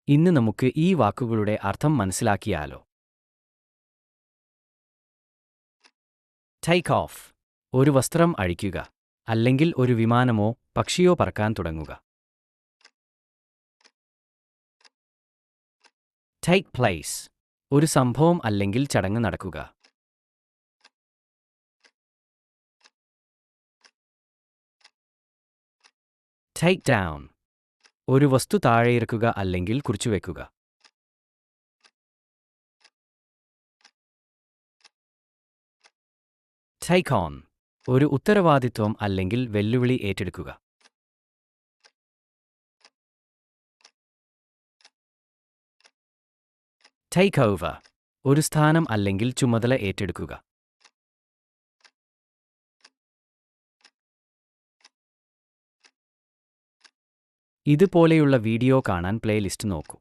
ഇന്ന് നമുക്ക് ഈ വാക്കുകളുടെ അർത്ഥം മനസ്സിലാക്കിയാലോ? ടേക്ക് ഓഫ്, ഒരു വസ്ത്രം അഴിക്കുക, അല്ലെങ്കിൽ ഒരു വിമാനമോ പക്ഷിയോ പറക്കാൻ തുടങ്ങുക. ടേക്ക് പ്ലേസ്, ഒരു സംഭവം അല്ലെങ്കിൽ ചടങ്ങ് നടക്കുക. ടേക്ക് ഡൗൺ, ഒരു വസ്തു താഴെയിറക്കുക അല്ലെങ്കിൽ കുറിച്ചുവെക്കുക. ടേക്ക് ഓൺ, ഒരു ഉത്തരവാദിത്വം അല്ലെങ്കിൽ വെല്ലുവിളി ഏറ്റെടുക്കുക. ടേക്ക് ഓവർ, ഒരു സ്ഥാനം അല്ലെങ്കിൽ ചുമതല ഏറ്റെടുക്കുക. ഇതുപോലെയുള്ള വീഡിയോ കാണാൻ പ്ലേലിസ്റ്റ് നോക്കൂ.